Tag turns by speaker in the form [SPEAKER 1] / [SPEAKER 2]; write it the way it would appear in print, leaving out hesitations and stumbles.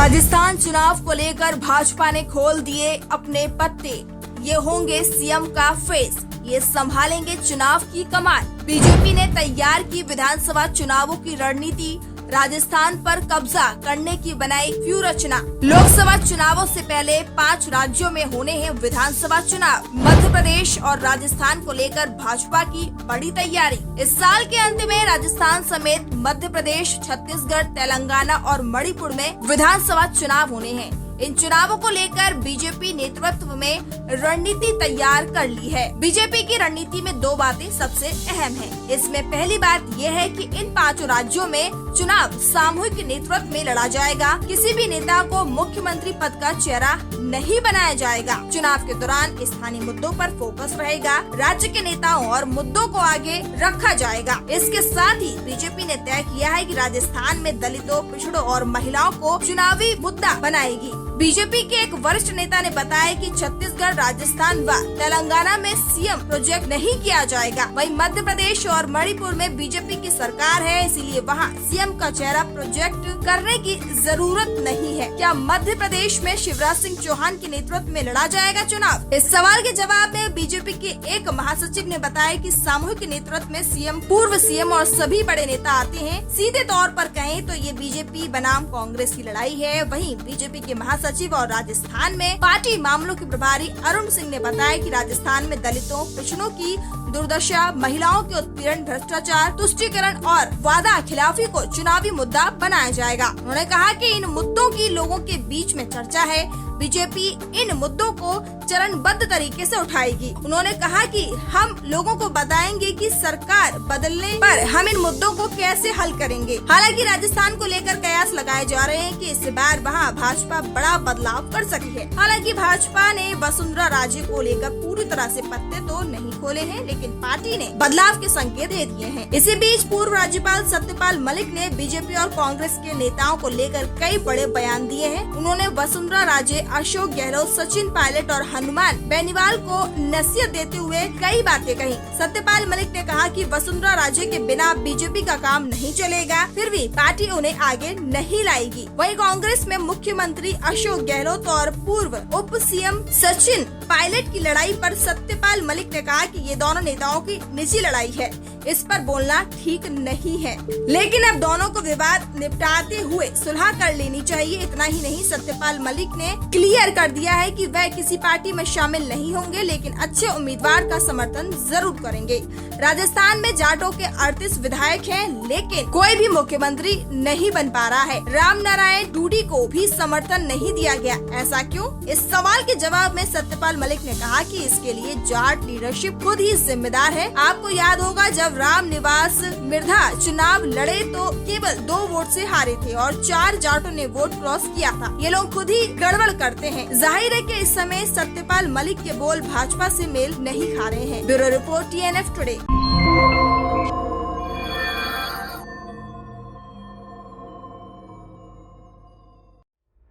[SPEAKER 1] राजस्थान चुनाव को लेकर भाजपा ने खोल दिए अपने पत्ते। ये होंगे सीएम का फेस, ये संभालेंगे चुनाव की कमान। बीजेपी ने तैयार की विधानसभा चुनावों की रणनीति, राजस्थान पर कब्जा करने की बनाई व्यूहरचना। लोकसभा चुनावों से पहले 5 राज्यों में होने हैं विधानसभा चुनाव। मध्य प्रदेश और राजस्थान को लेकर भाजपा की बड़ी तैयारी। इस साल के अंत में राजस्थान समेत मध्य प्रदेश, छत्तीसगढ़, तेलंगाना और मणिपुर में विधानसभा चुनाव होने हैं। इन चुनावों को लेकर बीजेपी नेतृत्व में रणनीति तैयार कर ली है। बीजेपी की रणनीति में 2 बातें सबसे अहम हैं। इसमें पहली बात यह है कि इन 5 राज्यों में चुनाव सामूहिक नेतृत्व में लड़ा जाएगा। किसी भी नेता को मुख्यमंत्री पद का चेहरा नहीं बनाया जाएगा। चुनाव के दौरान स्थानीय मुद्दों पर फोकस रहेगा। राज्य के नेताओं और मुद्दों को आगे रखा जाएगा। इसके साथ ही बीजेपी ने तय किया है कि राजस्थान में दलितों, पिछड़ों और महिलाओं को चुनावी मुद्दा बनाएगी। बीजेपी के एक वरिष्ठ नेता ने बताया कि छत्तीसगढ़, राजस्थान व तेलंगाना में सीएम प्रोजेक्ट नहीं किया जाएगा। वहीं मध्य प्रदेश और मणिपुर में बीजेपी की सरकार है, इसीलिए वहां सीएम का चेहरा प्रोजेक्ट करने की जरूरत नहीं है। क्या मध्य प्रदेश में शिवराज सिंह चौहान के नेतृत्व में लड़ा जाएगा चुनाव? इस सवाल के जवाब में बीजेपी के एक महासचिव ने बताया कि सामूहिक नेतृत्व में सीएम, पूर्व सीएम और सभी बड़े नेता आते हैं। सीधे तौर पर कहें तो ये बीजेपी बनाम कांग्रेस की लड़ाई है। वहीं बीजेपी के सचिव और राजस्थान में पार्टी मामलों के प्रभारी अरुण सिंह ने बताया कि राजस्थान में दलितों, पिछड़ों की दुर्दशा, महिलाओं के उत्पीड़न, भ्रष्टाचार, तुष्टीकरण और वादा खिलाफी को चुनावी मुद्दा बनाया जाएगा। उन्होंने कहा कि इन मुद्दों की लोगों के बीच में चर्चा है। बीजेपी इन मुद्दों को चरणबद्ध तरीके से उठाएगी। उन्होंने कहा कि हम लोगों को बताएंगे कि सरकार बदलने पर हम इन मुद्दों को कैसे हल करेंगे। हालांकि राजस्थान को लेकर कयास लगाए जा रहे हैं कि इस बार वहां भाजपा बड़ा बदलाव कर सकती है। हालांकि भाजपा ने वसुंधरा राजे को लेकर पूरी तरह से पत्ते तो नहीं खोले हैं, लेकिन पार्टी ने बदलाव के संकेत दे दिए हैं। इसी बीच पूर्व राज्यपाल सत्यपाल मलिक ने बीजेपी और कांग्रेस के नेताओं को लेकर कई बड़े बयान दिए हैं। उन्होंने वसुंधरा राजे, अशोक गहलोत, सचिन पायलट और हनुमान बेनीवाल को नसीहत देते हुए कई बातें कही। सत्यपाल मलिक ने कहा कि वसुंधरा राजे के बिना बीजेपी का काम नहीं चलेगा, फिर भी पार्टी उन्हें आगे नहीं लाएगी। वहीं कांग्रेस में मुख्यमंत्री अशोक गहलोत और पूर्व उप सीएम सचिन पायलट की लड़ाई पर सत्यपाल मलिक ने कहा कि ये दोनों नेताओं की निजी लड़ाई है, इस पर बोलना ठीक नहीं है। लेकिन अब दोनों को विवाद निपटाते हुए सुलह कर लेनी चाहिए। इतना ही नहीं, सत्यपाल मलिक ने क्लियर कर दिया है कि वह किसी पार्टी में शामिल नहीं होंगे, लेकिन अच्छे उम्मीदवार का समर्थन जरूर करेंगे। राजस्थान में जाटों के 38 विधायक हैं, लेकिन कोई भी मुख्यमंत्री नहीं बन पा रहा है। राम नारायण टूडी को भी समर्थन नहीं दिया गया, ऐसा क्यों? इस सवाल के जवाब में सत्यपाल मलिक ने कहा कि इसके लिए जाट लीडरशिप खुद ही जिम्मेदार है। आपको याद होगा जब राम निवास मिर्धा चुनाव लड़े तो केवल 2 वोट से हारे थे और 4 जाटों ने वोट क्रॉस किया था। ये लोग खुद ही गड़बड़ करते हैं। जाहिर है कि इस समय सत्यपाल मलिक के बोल भाजपा से मेल नहीं खा रहे हैं। Bureau report TNF today.